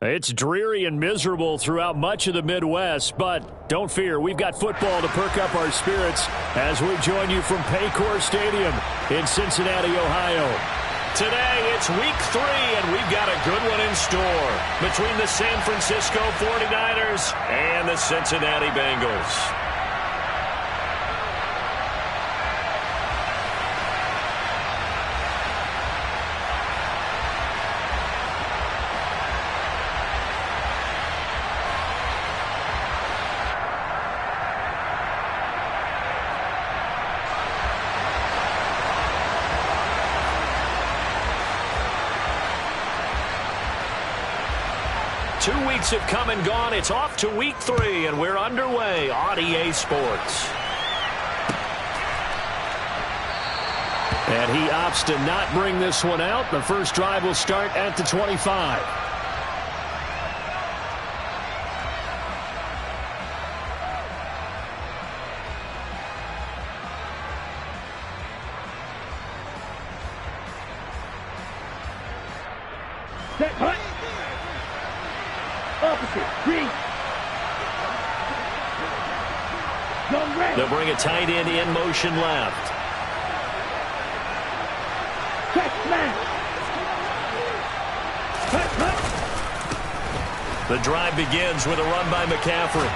It's dreary and miserable throughout much of the Midwest, but don't fear, we've got football to perk up our spirits as we join you from Paycor Stadium in Cincinnati, Ohio. Today, it's week 3, and we've got a good one in store between the San Francisco 49ers and the Cincinnati Bengals. 2 weeks have come and gone. It's off to week 3, and we're underway on EA Sports. And he opts to not bring this one out. The first drive will start at the 25. They'll bring a tight end in motion left. The drive begins with a run by McCaffrey.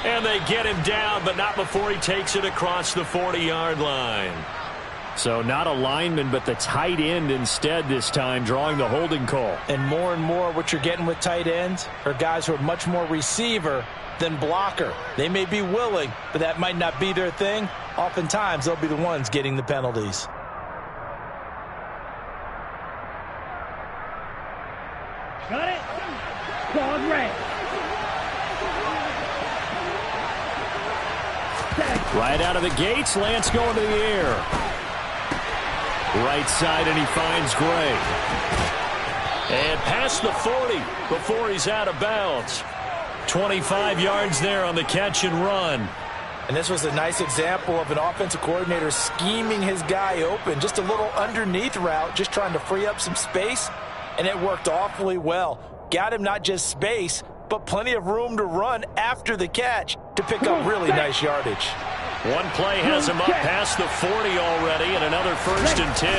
And they get him down, but not before he takes it across the 40-yard line. So not a lineman, but the tight end instead this time, drawing the holding call. And more what you're getting with tight ends are guys who are much more receiver than blocker. They may be willing, but that might not be their thing. Oftentimes, they'll be the ones getting the penalties. Got it. Ball red. Right out of the gates, Lance going to the air. Right side, and he finds Gray. And past the 40 before he's out of bounds. 25 yards there on the catch and run. And this was a nice example of an offensive coordinator scheming his guy open. Just a little underneath route, just trying to free up some space. And it worked awfully well. Got him not just space, but plenty of room to run after the catch to pick up really nice yardage. One play has him up past the 40 already, and another 1st and 10.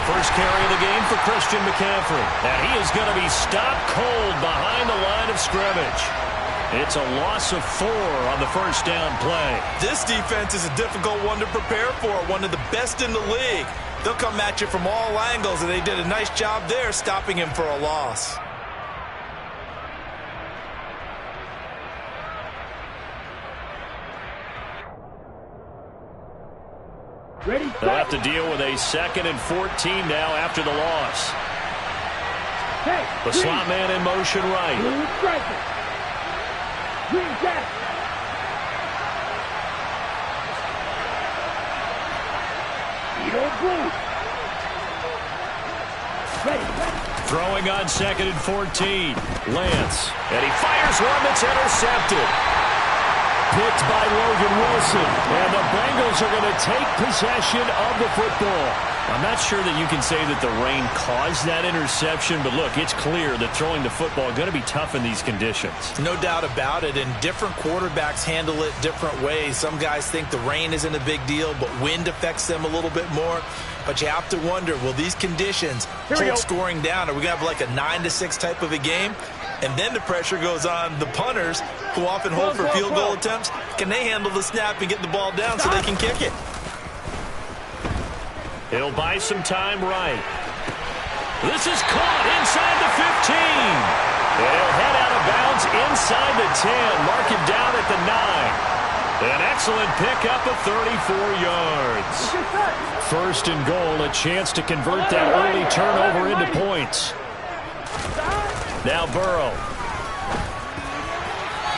First carry of the game for Christian McCaffrey. And he is going to be stopped cold behind the line of scrimmage. It's a loss of 4 on the first down play. This defense is a difficult one to prepare for, one of the best in the league. They'll come at you from all angles, and they did a nice job there stopping him for a loss. Ready, They'll have to deal with a 2nd and 14 now after the loss. Hey, the slot man in motion right. Blue striker. Green jack. Edo blue. Ready. Throwing on 2nd and 14. Lance. And he fires one that's intercepted. Picked by Logan Wilson. And the Bengals are going to take possession of the football. I'm not sure that you can say that the rain caused that interception, but look, it's clear that throwing the football is going to be tough in these conditions. No doubt about it, and different quarterbacks handle it different ways. Some guys think the rain isn't a big deal, but wind affects them a little bit more. But you have to wonder, will these conditions hold scoring down? Are we going to have like a 9-6 type of a game? And then the pressure goes on the punters, who often hold for field goal attempts. Can they handle the snap and get the ball down so they can kick it? He'll buy some time right. This is caught inside the 15. And he'll head out of bounds inside the 10. Mark him down at the 9. An excellent pickup of 34 yards. 1st and goal, a chance to convert that early turnover into points. Now Burrow.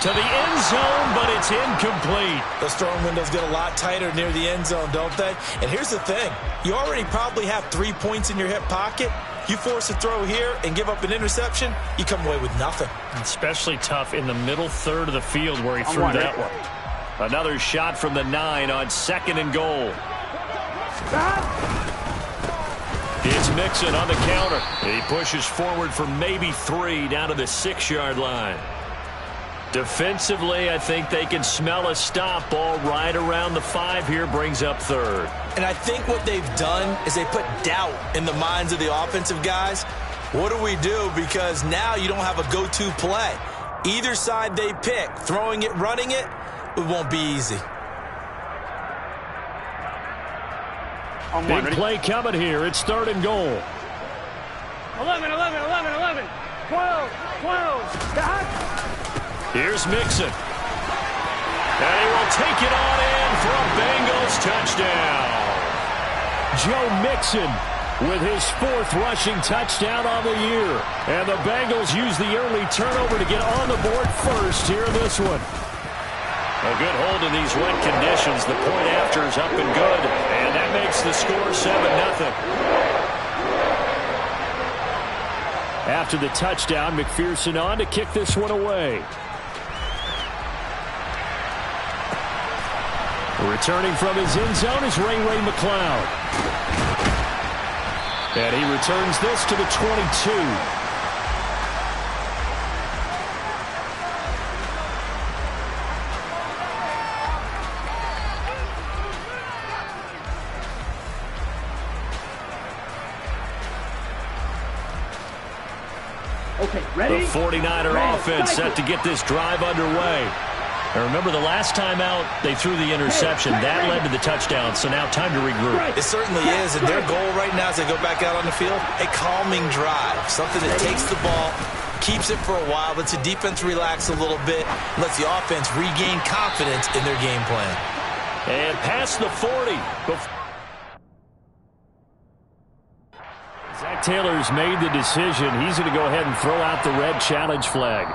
To the end zone, but it's incomplete. Those throwing windows get a lot tighter near the end zone, don't they? And here's the thing. You already probably have 3 points in your hip pocket. You force a throw here and give up an interception, you come away with nothing. Especially tough in the middle third of the field where he threw that one. Another shot from the 9 on 2nd and goal. It's it's Mixon on the counter. He pushes forward for maybe 3 down to the 6-yard line. Defensively, I think they can smell a stop. Ball right around the 5 here, brings up 3rd. And I think what they've done is they put doubt in the minds of the offensive guys. What do we do? Because now you don't have a go-to play. Either side they pick, throwing it, running it, it won't be easy. Big play coming here. It's 3rd and goal. 11, 12, dot. Here's Mixon. And he will take it on in for a Bengals touchdown. Joe Mixon with his 4th rushing touchdown on the year. And the Bengals use the early turnover to get on the board first here in this one. A good hold in these wet conditions. The point after is up and good. And that makes the score 7-0. After the touchdown, McPherson on to kick this one away. Returning from his end zone is Ray McCloud. And he returns this to the 22. Okay, ready? The 49er offense set to get this drive underway. And remember, the last time out, they threw the interception. That led to the touchdown, so now time to regroup. It certainly is, and their goal right now as they go back out on the field, a calming drive, something that takes the ball, keeps it for a while, lets the defense relax a little bit, lets the offense regain confidence in their game plan. And past the 40. Zach Taylor's made the decision. He's going to go ahead and throw out the red challenge flag.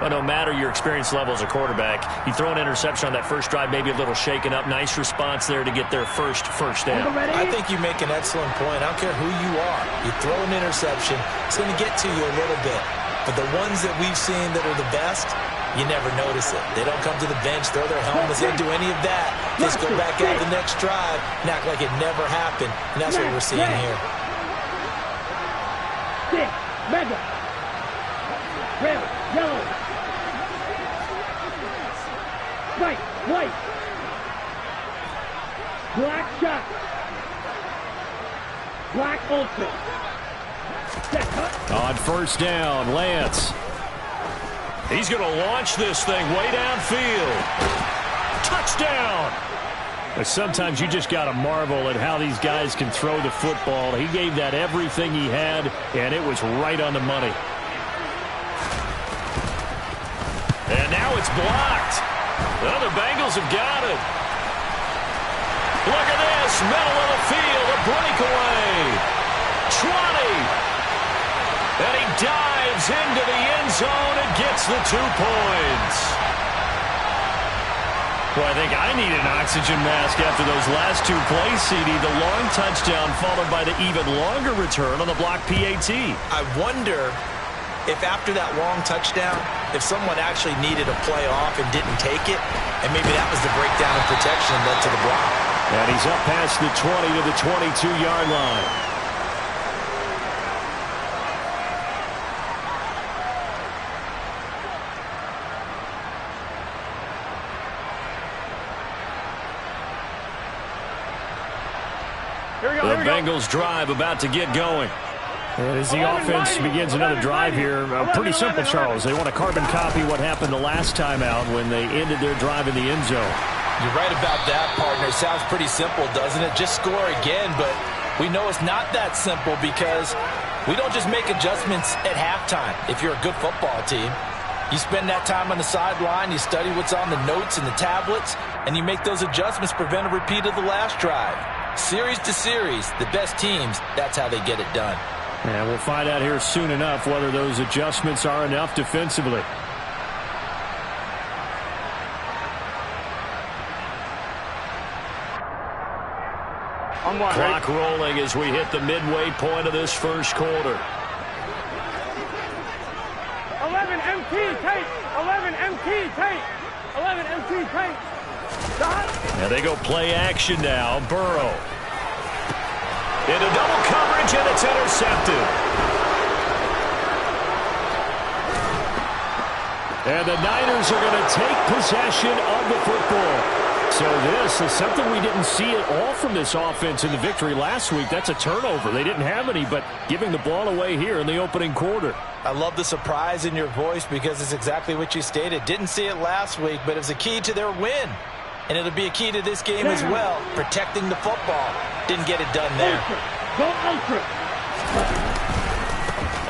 But no matter your experience level as a quarterback, you throw an interception on that first drive, maybe a little shaken up. Nice response there to get their first down. I think you make an excellent point. I don't care who you are. You throw an interception, it's going to get to you a little bit. But the ones that we've seen that are the best, you never notice it. They don't come to the bench, throw their helmets, they don't do any of that. They just go back out the next drive and act like it never happened. And that's what we're seeing here. Six, mega. Red, yellow. White, white. Black shot. Black ultra. On first down, Lance. He's going to launch this thing way downfield. Touchdown! But sometimes you just got to marvel at how these guys can throw the football. He gave that everything he had, and it was right on the money. And now it's blocked. Well, the Bengals have got it. Look at this. Middle of the field. A breakaway. 20. And he dives into the end zone and gets the 2 points. Well, I think I need an oxygen mask after those last 2 plays, CD. The long touchdown followed by the even longer return on the block PAT. I wonder if after that long touchdown, if someone actually needed a play off and didn't take it, and maybe that was the breakdown in protection that led to the block. And he's up past the 20 to the 22-yard line. The Bengals drive about to get going. And as the offense begins another drive here, pretty simple, Charles. They want to carbon copy what happened the last time out when they ended their drive in the end zone. You're right about that, partner. It sounds pretty simple, doesn't it? Just score again, but we know it's not that simple because we don't just make adjustments at halftime if you're a good football team. You spend that time on the sideline, you study what's on the notes and the tablets, and you make those adjustments, prevent a repeat of the last drive. Series to series, the best teams, that's how they get it done. And we'll find out here soon enough whether those adjustments are enough defensively. Clock rolling as we hit the midway point of this first quarter. 11 MT tape. 11 MT tape. 11 MT tape. Stop. And they go play action now. Burrow. Into double coverage, and it's intercepted. And the Niners are going to take possession of the football. So this is something we didn't see at all from this offense in the victory last week. That's a turnover. They didn't have any, but giving the ball away here in the opening quarter. I love the surprise in your voice because it's exactly what you stated. Didn't see it last week, but it was a key to their win. And it'll be a key to this game as well, protecting the football. Didn't get it done there. Go ultra.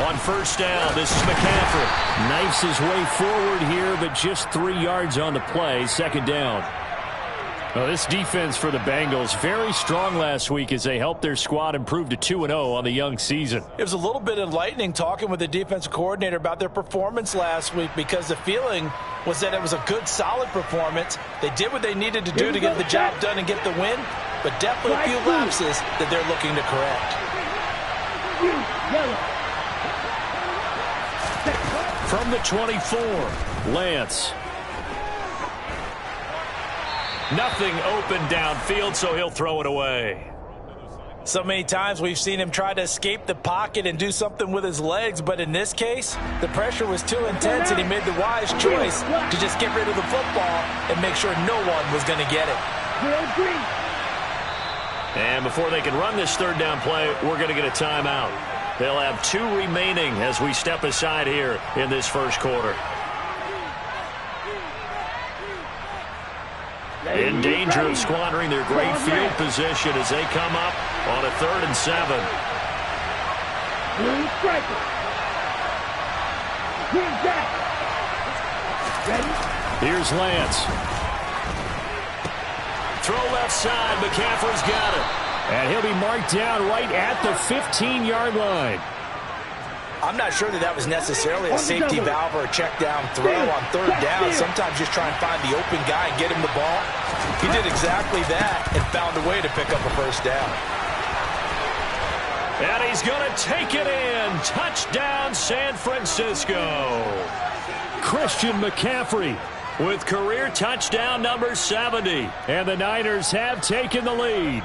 On first down, this is McCaffrey. Knifes his way forward here, but just 3 yards on the play. Second down. Well, this defense for the Bengals, very strong last week as they helped their squad improve to 2-0 on the young season. It was a little bit enlightening talking with the defensive coordinator about their performance last week because the feeling was that it was a good, solid performance. They did what they needed to do to get the job done and get the win, but definitely a few lapses that they're looking to correct. From the 24, Lance. Nothing open downfield, so he'll throw it away. So many times we've seen him try to escape the pocket and do something with his legs, but in this case, the pressure was too intense and he made the wise choice to just get rid of the football and make sure no one was going to get it. And before they can run this third down play, we're going to get a timeout. They'll have 2 remaining as we step aside here in this first quarter. In danger of squandering their great field position as they come up on a 3rd and 7. Here's Lance. Throw left side. McCaffrey's got it. And he'll be marked down right at the 15-yard line. I'm not sure that was necessarily a safety valve or a check down throw on 3rd down. Sometimes just try and find the open guy and get him the ball. He did exactly that and found a way to pick up a first down. And he's going to take it in. Touchdown, San Francisco. Christian McCaffrey with career touchdown number 70. And the Niners have taken the lead.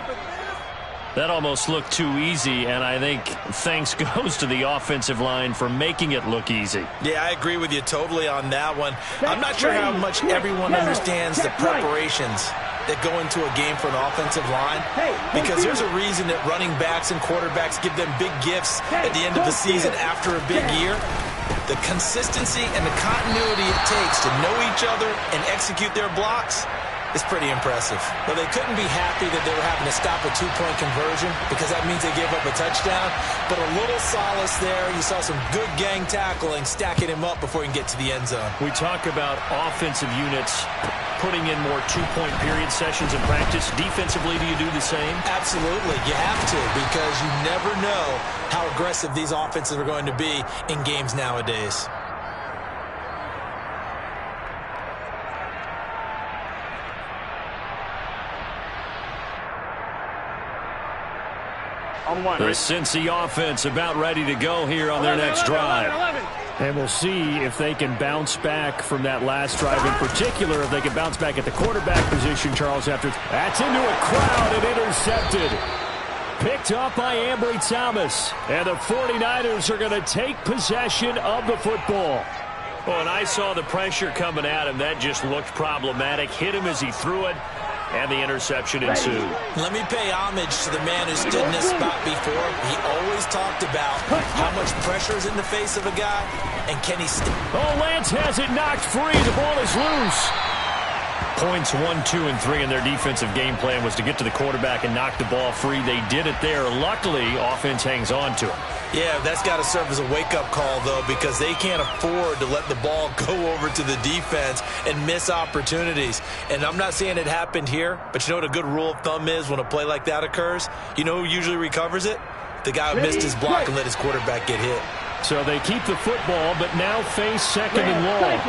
That almost looked too easy, and I think thanks goes to the offensive line for making it look easy. Yeah, I agree with you totally on that one. I'm not sure how much everyone understands the preparations that go into a game for an offensive line, because there's a reason that running backs and quarterbacks give them big gifts at the end of the season after a big year. The consistency and the continuity it takes to know each other and execute their blocks is pretty impressive. Well, they couldn't be happy that they were having to stop a 2-point conversion because that means they gave up a touchdown. But a little solace there. You saw some good gang tackling, stacking him up before he can get to the end zone. We talk about offensive units putting in more 2-point period sessions in practice. Defensively, do you do the same? Absolutely. You have to, because you never know how aggressive these offenses are going to be in games nowadays. The Cincy offense about ready to go here on their next drive. And we'll see if they can bounce back from that last drive, in particular, if they can bounce back at the quarterback position, Charles, after that's into a crowd and intercepted. Picked up by Ambry Thomas. And the 49ers are going to take possession of the football. Well, and I saw the pressure coming at him. That just looked problematic. Hit him as he threw it. And the interception ensued. Let me pay homage to the man who stood in this spot before. He always talked about how much pressure is in the face of a guy, and can he stay? Oh, Lance has it knocked free. The ball is loose. Points 1, 2, and 3 in their defensive game plan was to get to the quarterback and knock the ball free. They did it there. Luckily, offense hangs on to it. Yeah, that's got to serve as a wake-up call, though, because they can't afford to let the ball go over to the defense and miss opportunities. And I'm not saying it happened here, but you know what a good rule of thumb is when a play like that occurs? You know who usually recovers it? The guy who missed his block and let his quarterback get hit. So they keep the football, but now face 2nd and long.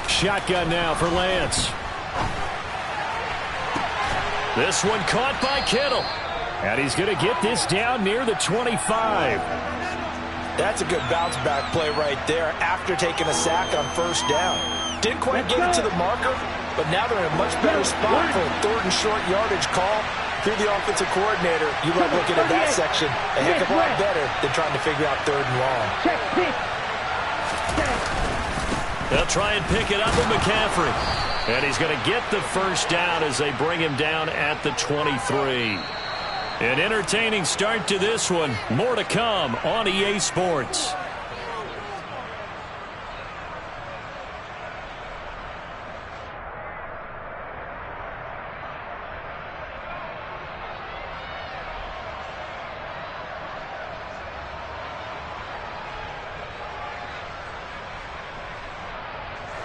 Shotgun now for Lance. This one caught by Kittle. And he's going to get this down near the 25. That's a good bounce back play right there after taking a sack on first down. Didn't quite get it to the marker, but now they're in a much better spot for a third and short yardage call. Through the offensive coordinator, you like looking at that section a heck of a lot better than trying to figure out third and long. They'll try and pick it up with McCaffrey. And he's going to get the first down as they bring him down at the 23. An entertaining start to this one. More to come on EA Sports.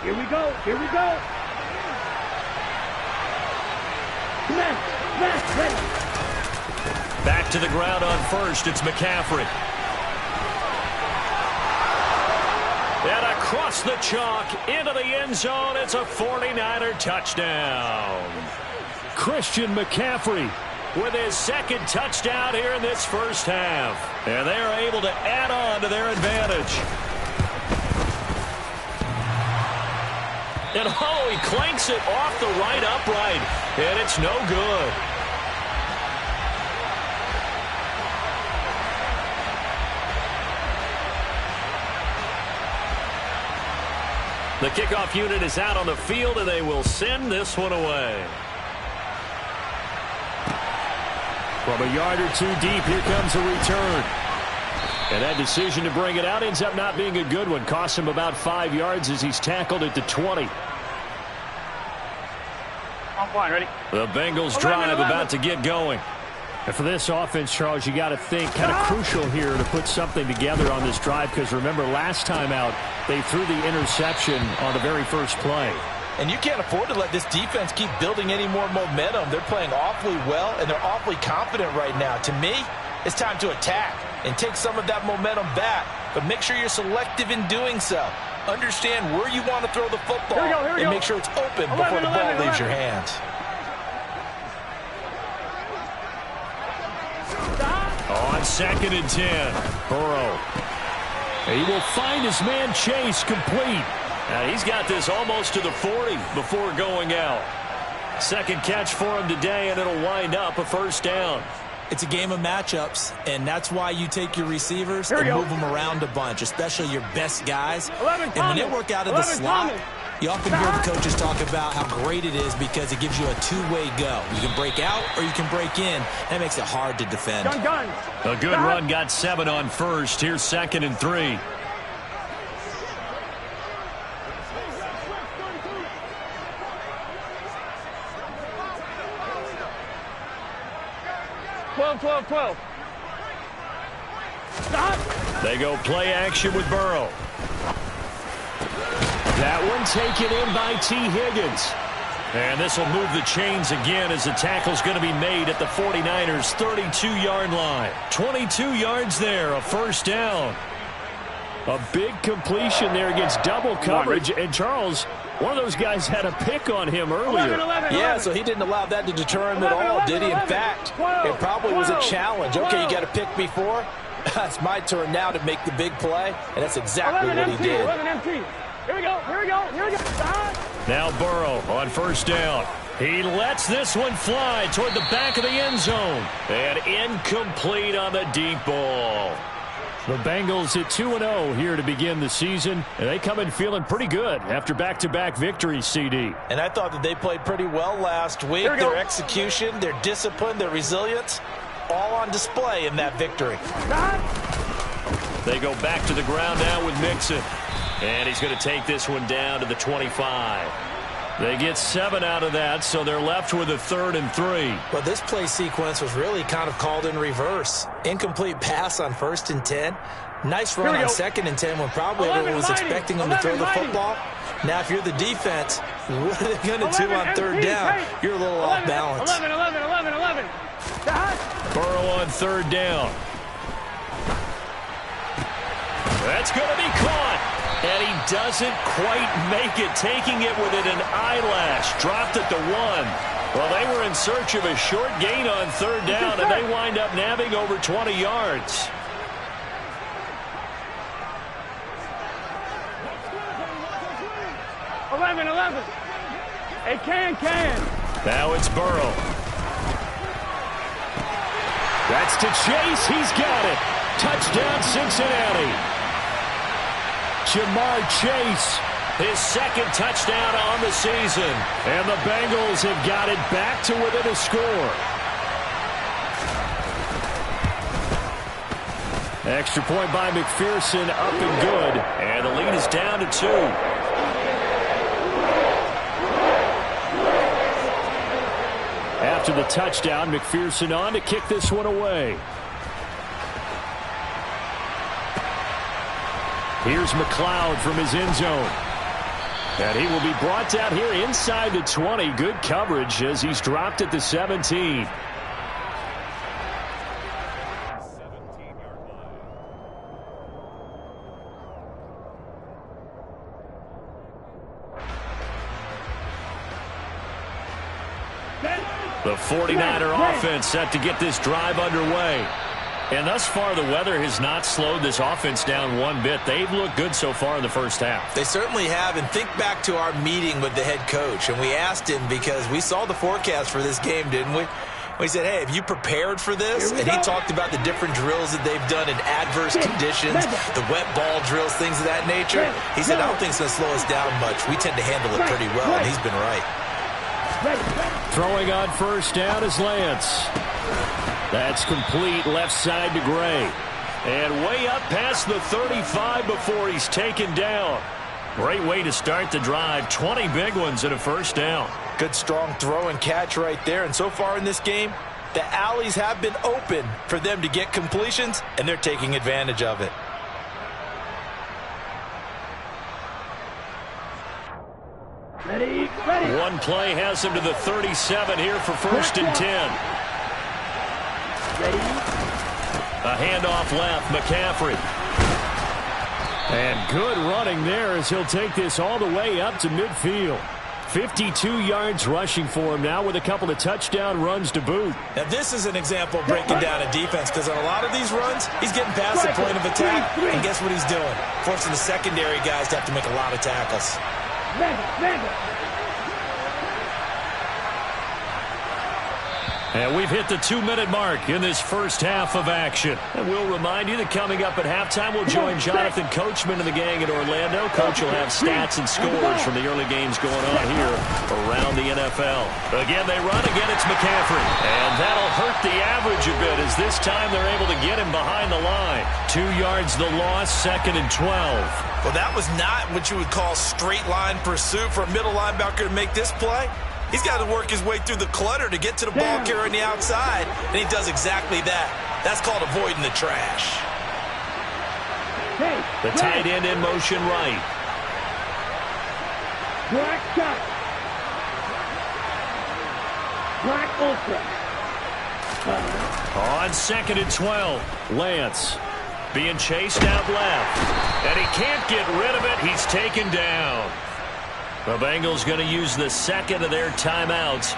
Here we go. Here we go. Back to the ground on first. It's McCaffrey. And across the chalk into the end zone. It's a 49er touchdown. Christian McCaffrey with his second touchdown here in this first half. And they are able to add on to their advantage. And he clanks it off the right upright. And it's no good. The kickoff unit is out on the field, and they will send this one away. From a yard or two deep, here comes a return. And that decision to bring it out ends up not being a good one. Costs him about 5 yards as he's tackled at the 20. I'm fine, ready? The Bengals drive about to get going. And for this offense, Charles, you got to think kind of crucial here to put something together on this drive, because remember last time out they threw the interception on the very first play. And you can't afford to let this defense keep building any more momentum. They're playing awfully well, and they're awfully confident right now. To me, it's time to attack and take some of that momentum back, but make sure you're selective in doing so. Understand where you want to throw the football and make sure it's open before the ball leaves your hands. On 2nd and 10, Burrow. He will find his man Chase complete. Now he's got this almost to the 40 before going out. Second catch for him today, and it'll wind up a first down. It's a game of matchups, and that's why you take your receivers and move them around a bunch, especially your best guys. And when they work out of the slot, you often hear the coaches talk about how great it is because it gives you a two-way go. You can break out or you can break in. That makes it hard to defend. A good run, got 7 on first. Here's 2nd and 3. They go play action with Burrow. That one taken in by T. Higgins. And this will move the chains again as the tackle's going to be made at the 49ers' 32-yard line. 22 yards there, a first down. A big completion there against double coverage. And Charles, one of those guys had a pick on him earlier. Yeah, so he didn't allow that to deter him at all, did he? In fact, it probably was a challenge. Okay, you got to pick me for. It's my turn now to make the big play, and that's exactly what he did. Here we go. Now Burrow on first down. He lets this one fly toward the back of the end zone. And incomplete on the deep ball. The Bengals at 2-0 here to begin the season, and they come in feeling pretty good after back-to-back victories, CD. And I thought that they played pretty well last week. Their execution, their discipline, their resilience, all on display in that victory. They go back to the ground now with Mixon. And he's going to take this one down to the 25. They get 7 out of that, so they're left with a 3rd and 3. Well, this play sequence was really kind of called in reverse. Incomplete pass on 1st and 10. Nice run on 2nd and 10 when probably everyone was expecting them to throw the football. Now, if you're the defense, what are they going to do on 3rd down? You're a little off balance. 11. Burrow on 3rd down. That's going to be caught. And he doesn't quite make it, taking it within an eyelash. Dropped at the 1. Well, they were in search of a short gain on 3rd down, and they wind up nabbing over 20 yards. A can. Now it's Burrow. That's to Chase. He's got it. Touchdown, Cincinnati. Jamar Chase, his second touchdown on the season. And the Bengals have got it back to within a score. Extra point by McPherson, up and good. And the lead is down to 2. After the touchdown, McPherson on to kick this one away. Here's McLeod from his end zone. And he will be brought down here inside the 20. Good coverage as he's dropped at the 17. The 49er offense set to get this drive underway. And thus far, the weather has not slowed this offense down one bit. They've looked good so far in the first half. They certainly have. And think back to our meeting with the head coach. And we asked him because we saw the forecast for this game, didn't we? We said, hey, have you prepared for this? And he talked about the different drills that they've done in adverse conditions, the wet ball drills, things of that nature. He said, I don't think it's going to slow us down much. We tend to handle it pretty well, and he's been right. Throwing on first down is Lance. That's complete left side to Gray. And way up past the 35 before he's taken down. Great way to start the drive. 20 big ones and a first down. Good strong throw and catch right there. And so far in this game, the alleys have been open for them to get completions, and they're taking advantage of it. Ready. One play has him to the 37 here for first and 10. Ready. A handoff left, McCaffrey. And good running there as he'll take this all the way up to midfield. 52 yards rushing for him now with a couple of touchdown runs to boot. Now this is an example of breaking down a defense, because on a lot of these runs, he's getting past the point of attack, and guess what he's doing? Forcing the secondary guys to have to make a lot of tackles. And we've hit the 2-minute mark in this first half of action. And we'll remind you that coming up at halftime, we'll join Jonathan Coachman and the gang in Orlando. Coach will have stats and scores from the early games going on here around the NFL. Again, they run. Again, it's McCaffrey. And that'll hurt the average a bit as this time they're able to get him behind the line. 2 yards the loss, 2nd and 12. Well, that was not what you would call straight line pursuit for a middle linebacker to make this play. He's got to work his way through the clutter to get to the ball carrier on the outside, and he does exactly that. That's called avoiding the trash. The tight end in motion right. Black shot. Black ultra. On 2nd and 12, Lance being chased out left. And he can't get rid of it. He's taken down. The Bengals going to use the second of their timeouts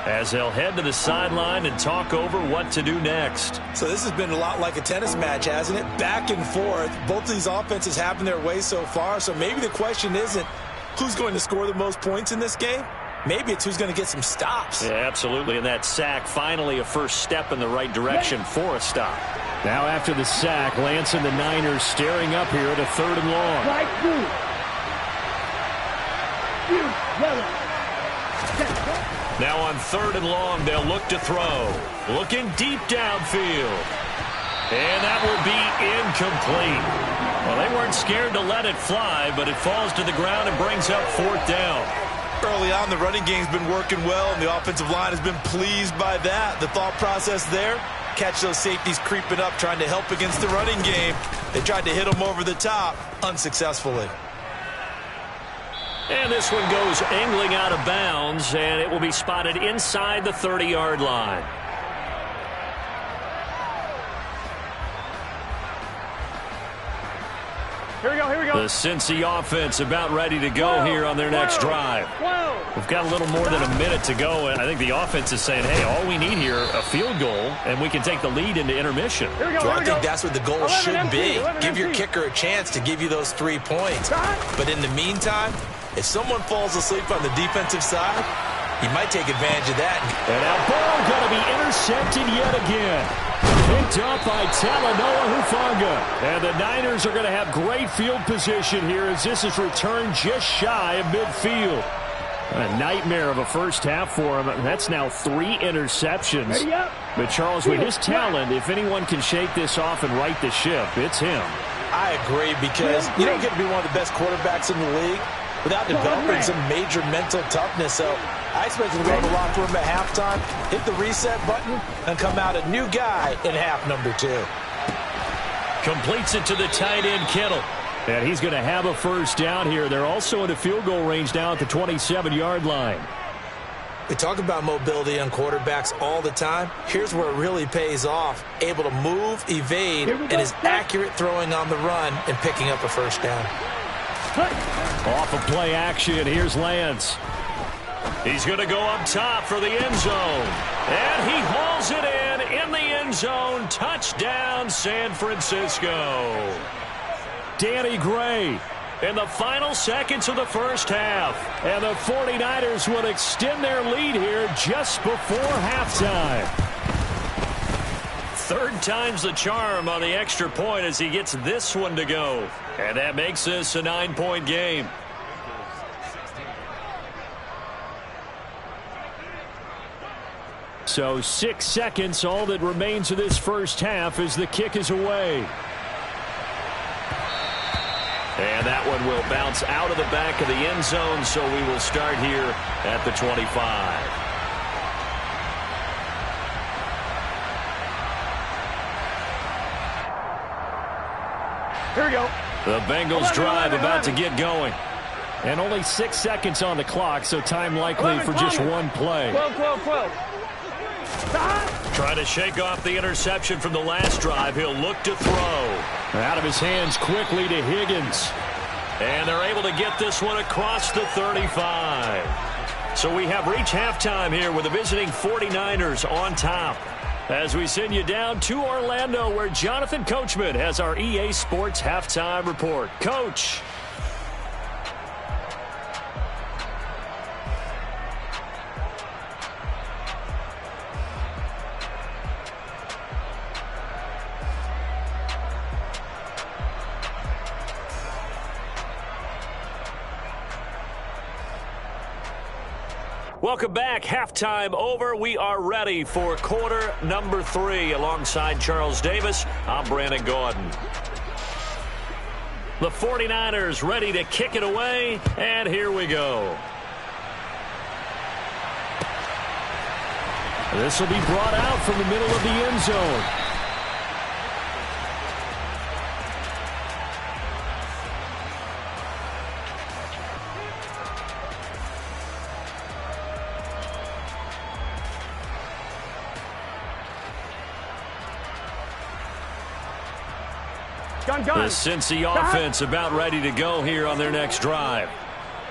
as they'll head to the sideline and talk over what to do next. So this has been a lot like a tennis match, hasn't it? Back and forth. Both of these offenses having their way so far. So maybe the question isn't who's going to score the most points in this game. Maybe it's who's going to get some stops. Yeah, absolutely. And that sack, finally a first step in the right direction for a stop. Now after the sack, Lance and the Niners staring up here at a 3rd and long. Right through. Now on 3rd and long, they'll look to throw. Looking deep downfield. And that will be incomplete. Well, they weren't scared to let it fly, but it falls to the ground and brings up 4th down. Early on, the running game's been working well, and the offensive line has been pleased by that. The thought process there, catch those safeties creeping up, trying to help against the running game. They tried to hit them over the top, unsuccessfully. And this one goes angling out of bounds, and it will be spotted inside the 30-yard line. Here we go. The Cincy offense about ready to go here on their next drive. We've got a little more than a minute to go, and I think the offense is saying, hey, all we need here, a field goal, and we can take the lead into intermission. I think that's what the goal should be. Give your kicker a chance to give you those 3 points. But in the meantime, If someone falls asleep on the defensive side, he might take advantage of that. And now ball going to be intercepted yet again. Picked up by Talanoa Hufanga. And the Niners are going to have great field position here as this is returned just shy of midfield. A nightmare of a first half for him. That's now 3 interceptions. But Charles, with his talent, if anyone can shake this off and right the ship, it's him. I agree, because you don't get to be one of the best quarterbacks in the league without developing some major mental toughness. So I expect him to go to the locker room at halftime, hit the reset button, and come out a new guy in half number 2. Completes it to the tight end, Kittle. And he's going to have a first down here. They're also in a field goal range now at the 27-yard line. We talk about mobility on quarterbacks all the time. Here's where it really pays off. Able to move, evade, and is accurate throwing on the run and picking up a first down. Off of play action, here's Lance. He's going to go up top for the end zone. And he hauls it in the end zone. Touchdown, San Francisco. Danny Gray in the final seconds of the first half. And the 49ers will extend their lead here just before halftime. Third time's the charm on the extra point as he gets this one to go. And that makes this a 9-point game. So 6 seconds, all that remains of this first half as the kick is away. And that one will bounce out of the back of the end zone, so we will start here at the 25. Here we go. The Bengals drive about to get going. And only 6 seconds on the clock, so time likely for just one play. 12. Trying to shake off the interception from the last drive. He'll look to throw. Out of his hands quickly to Higgins. And they're able to get this one across the 35. So we have reached halftime here with the visiting 49ers on top. As we send you down to Orlando, where Jonathan Coachman has our EA Sports Halftime Report. Coach. Welcome back. Halftime over. We are ready for quarter number 3. Alongside Charles Davis, I'm Brandon Gordon. The 49ers ready to kick it away, and here we go. This will be brought out from the middle of the end zone. The Cincy offense about ready to go here on their next drive.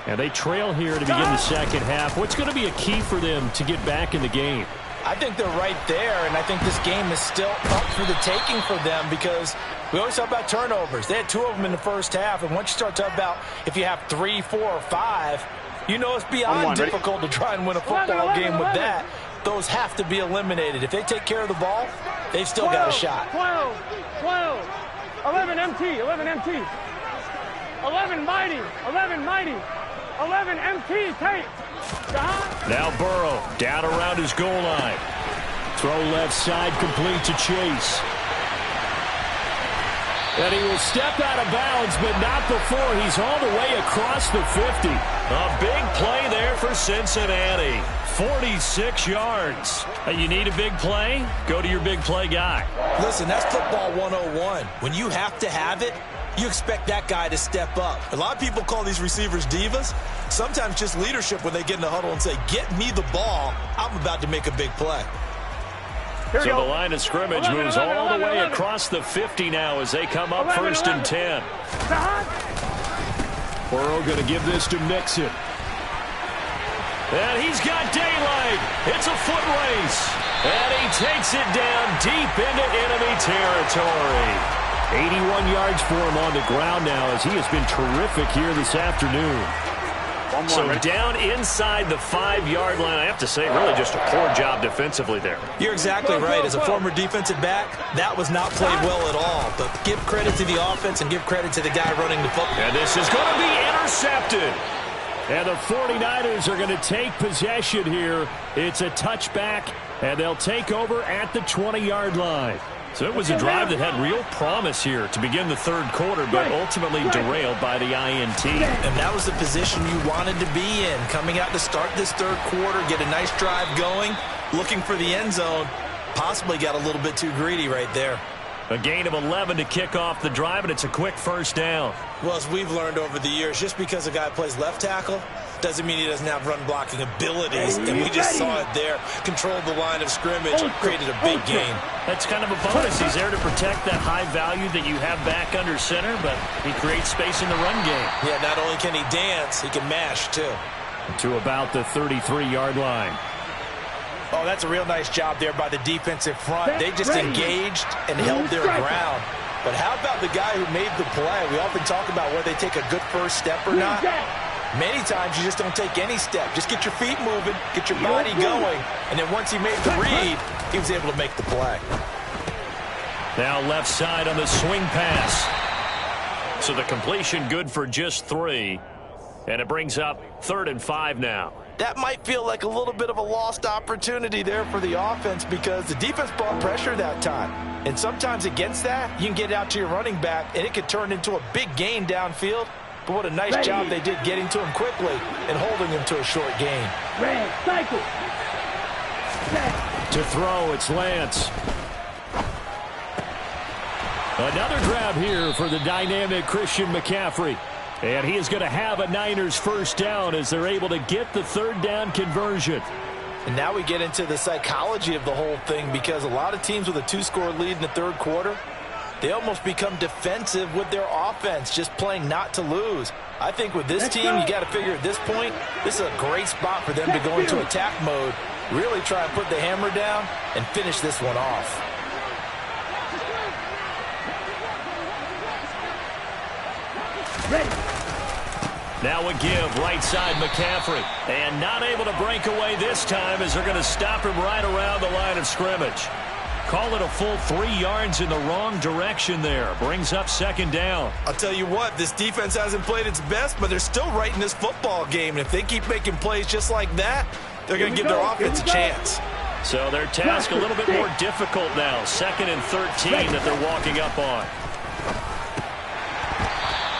And they trail here to begin the second half. What's going to be a key for them to get back in the game? I think they're right there, and I think this game is still up for the taking for them because we always talk about turnovers. They had 2 of them in the first half, and once you start talking about if you have 3, 4, or 5, you know it's beyond difficult to try and win a football game with that. Those have to be eliminated. If they take care of the ball, they've still got a shot. 12. 11 MT. 11 mighty. 11 MT. Tight. Now Burrow down around his goal line. Throw left side complete to Chase. And he will step out of bounds, but not before he's all the way across the 50. A big play there for Cincinnati. 46 yards. You need a big play? Go to your big play guy. Listen, that's football 101. When you have to have it, you expect that guy to step up. A lot of people call these receivers divas. Sometimes just leadership when they get in the huddle and say, get me the ball. I'm about to make a big play. So the line of scrimmage moves all the way across the 50 now as they come up 1st and 10. Burrow going to give this to Mixon. And he's got daylight. It's a foot race. And he takes it down deep into enemy territory. 81 yards for him on the ground now as he has been terrific here this afternoon. So down inside the 5-yard line. I have to say, really just a poor job defensively there. You're exactly right. As a former defensive back, that was not played well at all. But give credit to the offense and give credit to the guy running the football. And this is going to be intercepted. And the 49ers are going to take possession here. It's a touchback, and they'll take over at the 20-yard line. So it was a drive that had real promise here to begin the third quarter, but ultimately derailed by the INT. And that was the position you wanted to be in. Coming out to start this third quarter, get a nice drive going, looking for the end zone. Possibly got a little bit too greedy right there. A gain of 11 to kick off the drive, and it's a quick first down. Well, as we've learned over the years, just because a guy plays left tackle doesn't mean he doesn't have run-blocking abilities, and we just saw it there. Controlled the line of scrimmage, created a big gain. That's kind of a bonus. He's there to protect that high value that you have back under center, but he creates space in the run game. Yeah, not only can he dance, he can mash, too. To about the 33-yard line. Oh, that's a real nice job there by the defensive front. They just engaged and held their ground. But how about the guy who made the play? We often talk about whether they take a good first step or not. Many times you just don't take any step. Just get your feet moving, get your body going, and then once he made the read, he was able to make the play. Now left side on the swing pass. So the completion good for just 3. And it brings up 3rd and 5 now. That might feel like a little bit of a lost opportunity there for the offense because the defense brought pressure that time. And sometimes against that, you can get out to your running back, and it could turn into a big gain downfield. But what a nice job they did getting to him quickly and holding him to a short gain. To throw, it's Lance. Another grab here for the dynamic Christian McCaffrey. And he is going to have a Niners first down as they're able to get the 3rd down conversion. And now we get into the psychology of the whole thing because a lot of teams with a 2-score lead in the third quarter, they almost become defensive with their offense, just playing not to lose. I think with this team, you got to figure at this point, this is a great spot for them to go into attack mode, really try and put the hammer down and finish this one off. Now a give, right side McCaffrey. And not able to break away this time as they're going to stop him right around the line of scrimmage. Call it a full 3 yards in the wrong direction there. Brings up 2nd down. I'll tell you what, this defense hasn't played its best, but they're still right in this football game. And if they keep making plays just like that, they're going to give their offense a chance. So their task a little bit more difficult now. 2nd and 13 that they're walking up on.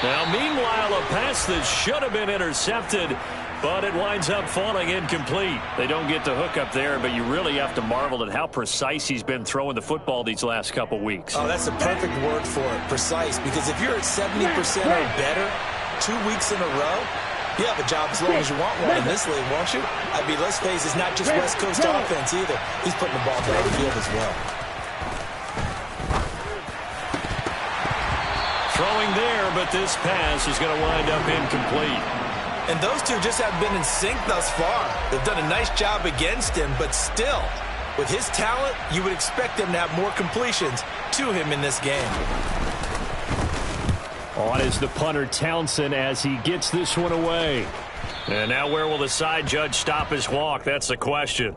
Now, meanwhile, a pass that should have been intercepted, but it winds up falling incomplete. They don't get the hook up there, but you really have to marvel at how precise he's been throwing the football these last couple weeks. Oh, that's the perfect word for it, precise, because if you're at 70% or better 2 weeks in a row, you have a job as long as you want one in this league, won't you? I mean, let's face it, it's not just West Coast offense either. He's putting the ball down the field as well. Throwing there, but this pass is going to wind up incomplete. And those two just have been in sync thus far. They've done a nice job against him, but still, with his talent, you would expect them to have more completions to him in this game. On is the punter Townsend as he gets this one away. And now where will the side judge stop his walk? That's the question.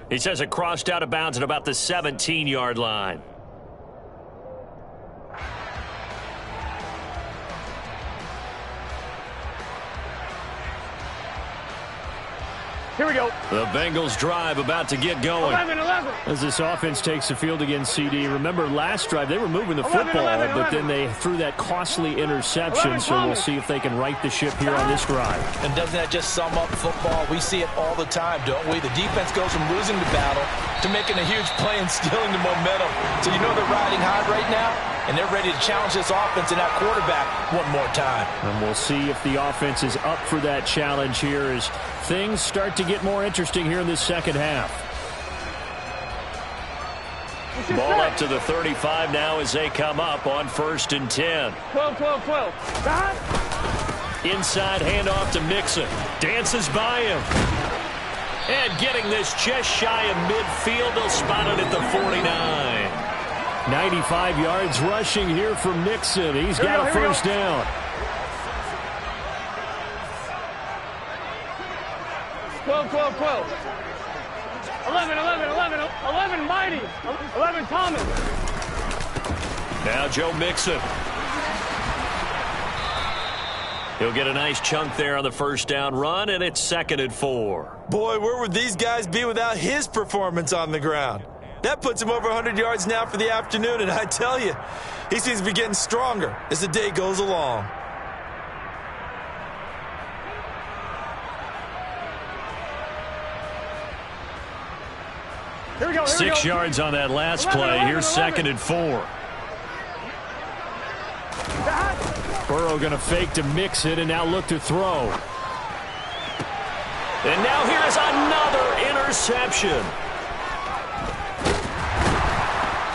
He says it crossed out of bounds at about the 17-yard line. Here we go. The Bengals drive about to get going. 11. As this offense takes the field against CD. Remember last drive they were moving the football, but then they threw that costly interception. So we'll see if they can right the ship here on this drive. And doesn't that just sum up football? We see it all the time, don't we? The defense goes from losing the battle to making a huge play and stealing the momentum. So you know they're riding high right now, and they're ready to challenge this offense and that quarterback one more time. And we'll see if the offense is up for that challenge here as things start to get more interesting here in this second half. Ball up to the 35 now as they come up on 1st and 10. 12. Stop. Inside handoff to Mixon. Dances by him. And getting this just shy of midfield. They'll spot it at the 49. 95 yards rushing here for Mixon. He's got a first down. 12, 12, 12. 11, 11, 11, 11, Mighty. 11, Thomas. Now Joe Mixon. He'll get a nice chunk there on the first down run, and it's 2nd and 4. Boy, where would these guys be without his performance on the ground? That puts him over 100 yards now for the afternoon, and I tell you, he seems to be getting stronger as the day goes along. Here we go. 6 yards on that last play. Here's 2nd and 4. Burrow going to fake to mix it and now look to throw. And now here's another interception.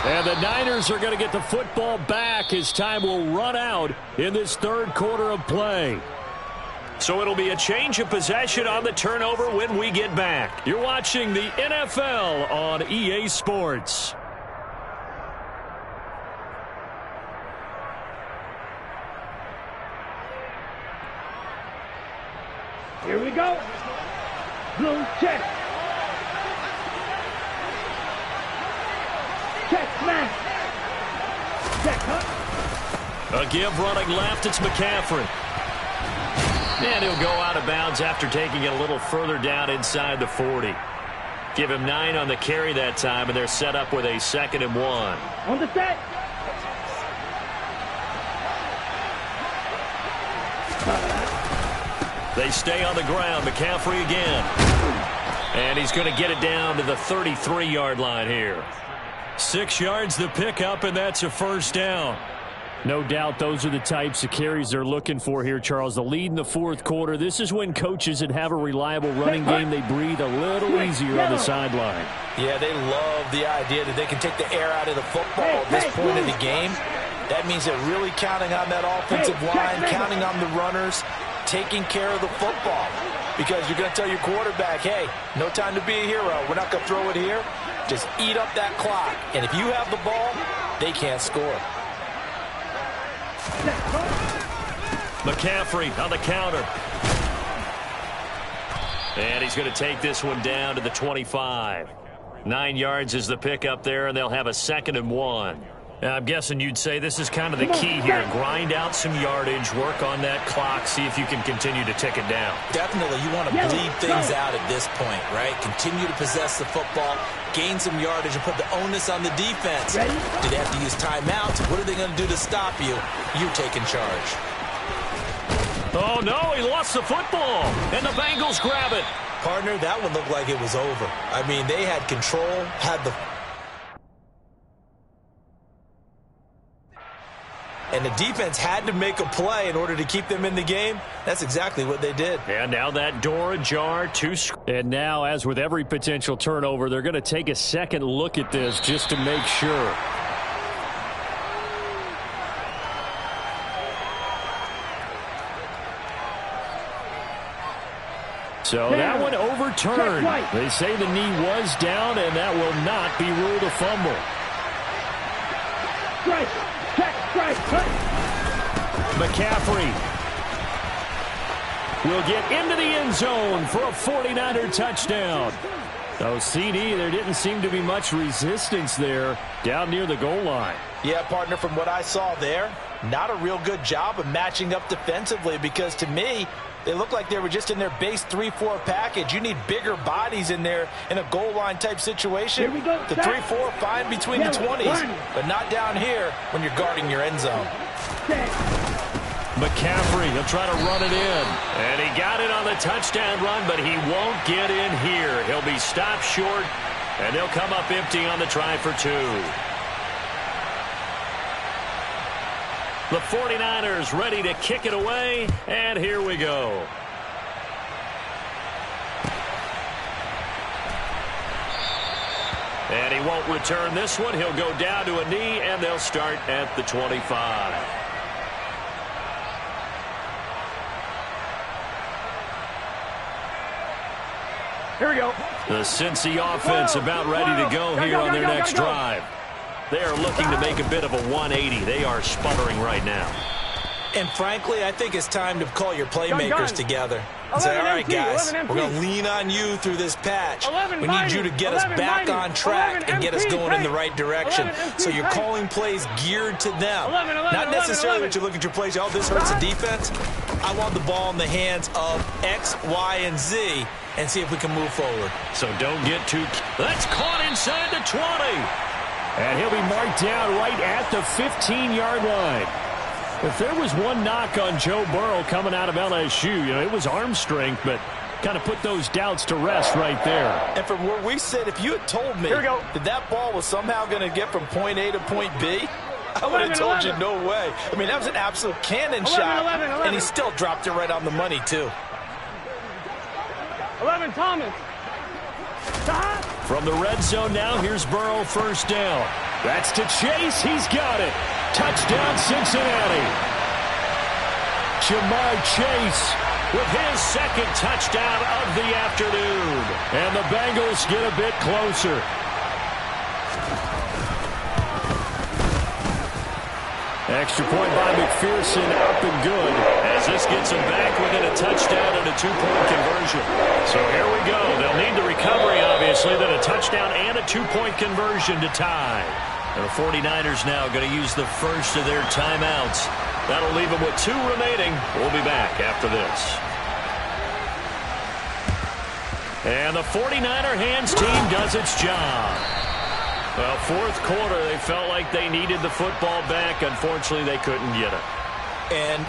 And the Niners are going to get the football back as time will run out in this third quarter of play. So it'll be a change of possession on the turnover when we get back. You're watching the NFL on EA Sports. Here we go. Blue check. Check, smash. Check, huh? A give running left. It's McCaffrey. And he'll go out of bounds after taking it a little further down inside the 40. Give him 9 on the carry that time, and they're set up with a 2nd and 1. On the set. They stay on the ground. McCaffrey again. And he's going to get it down to the 33-yard line here. 6 yards the pickup, and that's a first down. No doubt those are the types of carries they're looking for here, Charles. The lead in the fourth quarter. This is when coaches that have a reliable running game, they breathe a little easier on the sideline. Yeah, they love the idea that they can take the air out of the football at this point of the game. That means they're really counting on that offensive line, counting on the runners, taking care of the football. Because you're going to tell your quarterback, hey, no time to be a hero. We're not going to throw it here. Just eat up that clock. And if you have the ball, they can't score. McCaffrey on the counter. And he's going to take this one down to the 25. 9 yards is the pickup there, and they'll have a 2nd and 1. Now, I'm guessing you'd say this is kind of the key here. Grind out some yardage, work on that clock, see if you can continue to tick it down. Definitely, you want to bleed things out at this point, right? Continue to possess the football, gain some yardage, and put the onus on the defense. Do they have to use timeouts? What are they going to do to stop you? You're taking charge. Oh, no, he lost the football, and the Bengals grab it. Partner, that one looked like it was over. I mean, they had control, had the... And the defense had to make a play in order to keep them in the game. That's exactly what they did. And now that door ajar. And now, as with every potential turnover, they're going to take a second look at this just to make sure. So that one overturned. They say the knee was down, and that will not be ruled a fumble. McCaffrey will get into the end zone for a 49er touchdown. So, CD, there didn't seem to be much resistance there down near the goal line. Yeah, partner, from what I saw there, not a real good job of matching up defensively because, to me, they look like they were just in their base 3-4 package. You need bigger bodies in there in a goal line type situation. The 3-4, fine between the 20s, but not down here when you're guarding your end zone. McCaffrey, he'll try to run it in. And he got it on the touchdown run, but he won't get in here. He'll be stopped short, and they'll come up empty on the try for 2. The 49ers ready to kick it away, and here we go. And he won't return this one. He'll go down to a knee, and they'll start at the 25. Here we go. The Cincy offense about ready to go here on their next drive. They are looking to make a bit of a 180. They are sputtering right now. And frankly, I think it's time to call your playmakers together. Say, all right, MT, guys, 11 we're going to MT. lean on you through this patch. 11 We need you to get us 11 back 90, on track 11 and get us MT, going in the tight. right direction. 11 MT, So you're tight. calling plays geared to them. 11, 11, Not necessarily 11. that you look at your plays, oh, this hurts the defense. I want the ball in the hands of X, Y, and Z and see if we can move forward. So don't get too... That's caught inside the 20. And he'll be marked down right at the 15-yard line. If there was one knock on Joe Burrow coming out of LSU, it was arm strength, but kind of put those doubts to rest right there. And from where we sit, if you had told me that that ball was somehow going to get from point A to point B, I would have told you no way. I mean, that was an absolute cannon shot, 11. and he still dropped it right on the money, too. 11 Thomas. Stop. From the red zone now, here's Burrow first down. That's to Chase. He's got it. Touchdown, Cincinnati. Jamar Chase with his second touchdown of the afternoon. And the Bengals get a bit closer. Extra point by McPherson, up and good, as this gets them back within a touchdown and a two-point conversion. So here we go. They'll need the recovery, obviously, then a touchdown and a two-point conversion to tie. And the 49ers now going to use the first of their timeouts. That'll leave them with 2 remaining. We'll be back after this. And the 49er hands team does its job. Well, fourth quarter, they felt like they needed the football back. Unfortunately, they couldn't get it. And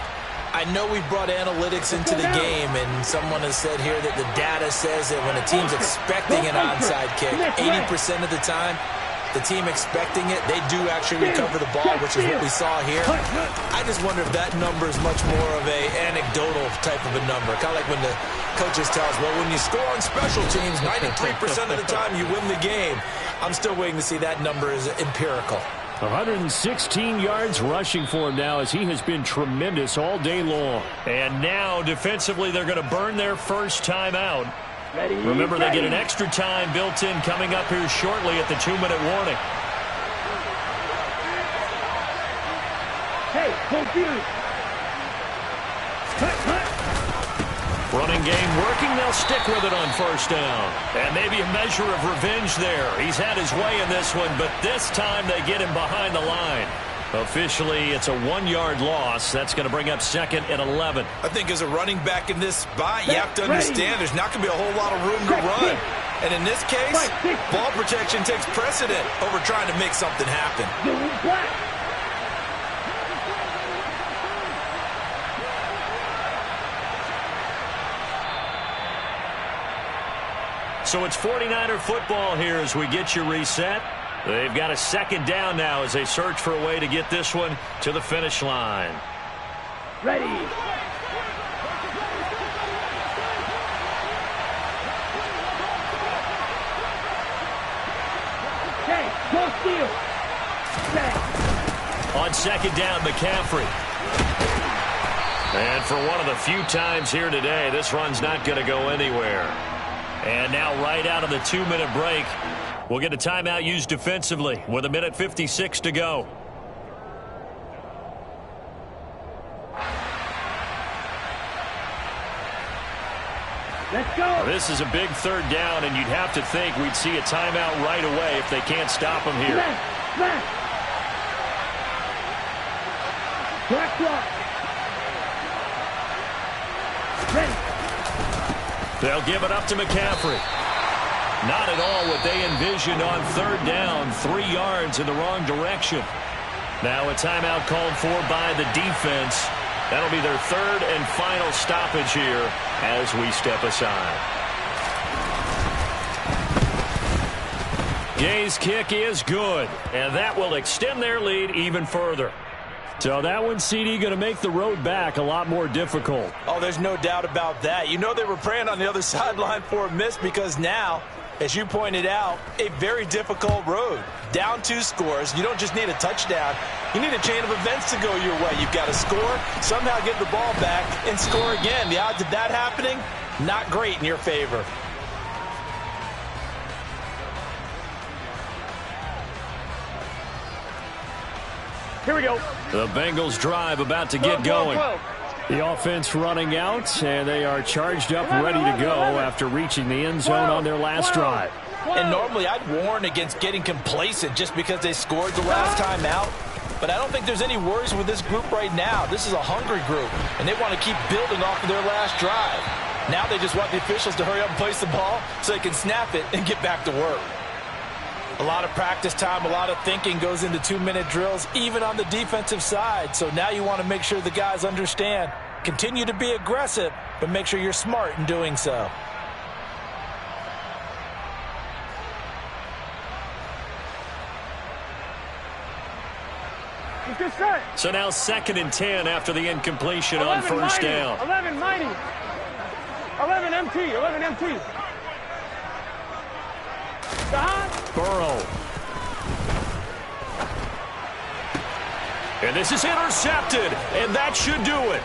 I know we brought analytics into the game, and someone has said here that the data says that when a team's expecting an onside kick, 80% of the time, the team expecting it, they do actually recover the ball, which is what we saw here. I just wonder if that number is much more of a anecdotal type of a number. Kind of like when the coaches tell us, well, when you score on special teams, 93% of the time you win the game. I'm still waiting to see that number is empirical. 116 yards rushing for him now, as he has been tremendous all day long. And now, defensively, they're going to burn their first timeout. Remember, they get an extra time built in coming up here shortly at the 2-minute warning. Hey, confused. Running game working. They'll stick with it on first down. And maybe a measure of revenge there. He's had his way in this one, but this time they get him behind the line. Officially, it's a 1-yard loss. That's going to bring up second and 11. I think as a running back in this spot, you have to understand there's not going to be a whole lot of room to run. And in this case, ball protection takes precedent over trying to make something happen. So it's 49er football here as we get you reset. They've got a second down now as they search for a way to get this one to the finish line. Ready. Okay, go steal. Okay. On second down, McCaffrey. And for one of the few times here today, this run's not going to go anywhere. And now right out of the 2-minute break, we'll get a timeout used defensively with 1:56 to go. Let's go. This is a big third down, and you'd have to think we'd see a timeout right away if they can't stop him here. Smash. Black block. Ready. They'll give it up to McCaffrey. Not at all what they envisioned on third down. 3 yards in the wrong direction. Now a timeout called for by the defense. That'll be their third and final stoppage here as we step aside. Gay's kick is good, and that will extend their lead even further. So that one, CD, going to make the road back a lot more difficult. Oh, there's no doubt about that. You know they were praying on the other sideline for a miss because now, as you pointed out, a very difficult road. Down 2 scores. You don't just need a touchdown. You need a chain of events to go your way. You've got to score, somehow get the ball back, and score again. The odds of that happening, not great in your favor. Here we go. The Bengals drive about to get going. The offense running out, and they are charged up, ready to go after reaching the end zone on their last drive. And normally I'd warn against getting complacent just because they scored the last time out. But I don't think there's any worries with this group right now. This is a hungry group, and they want to keep building off of their last drive. Now they just want the officials to hurry up and place the ball so they can snap it and get back to work. A lot of practice time, a lot of thinking goes into 2-minute drills, even on the defensive side. So now you want to make sure the guys understand. Continue to be aggressive, but make sure you're smart in doing so. So now 2nd and 10 after the incompletion on first down. 11 mighty. 11 MT. 11 MT. Burrow. And this is intercepted, and that should do it.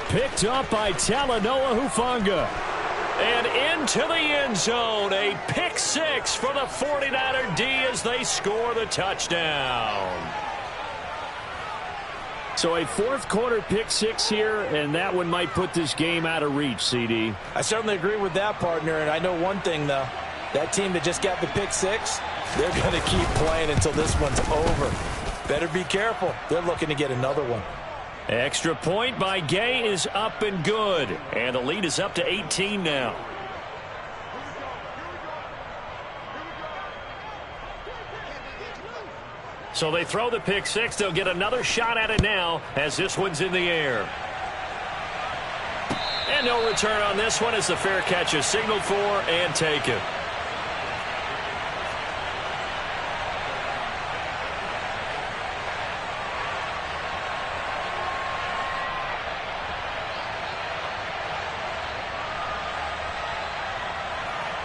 Picked up by Talanoa Hufanga. And into the end zone, a pick 6 for the 49er D as they score the touchdown. So a fourth-quarter pick 6 here, and that one might put this game out of reach, CD. I certainly agree with that, partner, and I know one thing, though. That team that just got the pick 6, they're going to keep playing until this one's over. Better be careful. They're looking to get another one. Extra point by Gay is up and good, and the lead is up to 18 now. So they throw the pick 6. They'll get another shot at it now as this one's in the air. And no return on this one as the fair catch is signaled for and taken.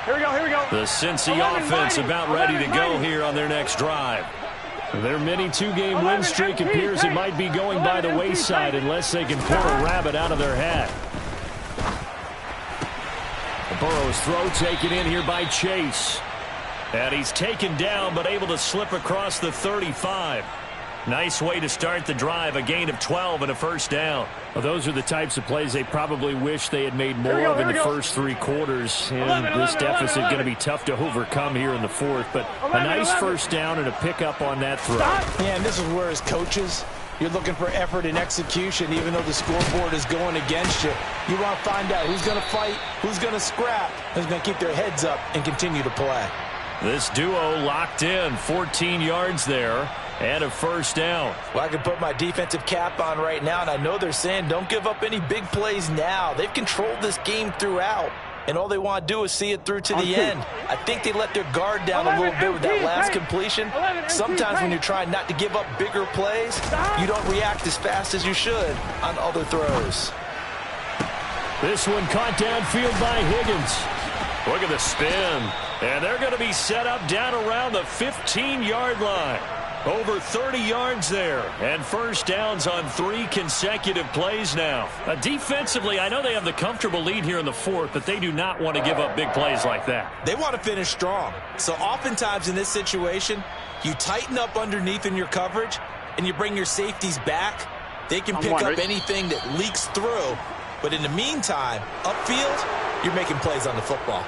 Here we go, here we go. The Cincy offense about ready to go here on their next drive. Their mini 2-game win streak appears it might be going by the wayside unless they can pull a rabbit out of their hat. Burrow's throw taken in here by Chase. And he's taken down but able to slip across the 35. Nice way to start the drive, a gain of 12 and a first down. Well, those are the types of plays they probably wish they had made more of in the first 3 quarters. And this deficit going to be tough to overcome here in the fourth. But a nice first down and a pickup on that throw. Yeah, and this is where as coaches, you're looking for effort and execution even though the scoreboard is going against you. You want to find out who's going to fight, who's going to scrap, who's going to keep their heads up and continue to play. This duo locked in, 14 yards there. And a first down. Well, I can put my defensive cap on right now, and I know they're saying don't give up any big plays now. They've controlled this game throughout, and all they want to do is see it through to the end. I think they let their guard down a little bit with that last completion. Sometimes when you're trying not to give up bigger plays, you don't react as fast as you should on other throws. This one caught downfield by Higgins. Look at the spin. And they're going to be set up down around the 15-yard line. Over 30 yards there, and first downs on 3 consecutive plays now. Defensively, I know they have the comfortable lead here in the fourth, but they do not want to give up big plays like that. They want to finish strong. So oftentimes in this situation, you tighten up underneath in your coverage, and you bring your safeties back. They can pick up anything that leaks through. But in the meantime, upfield, you're making plays on the football.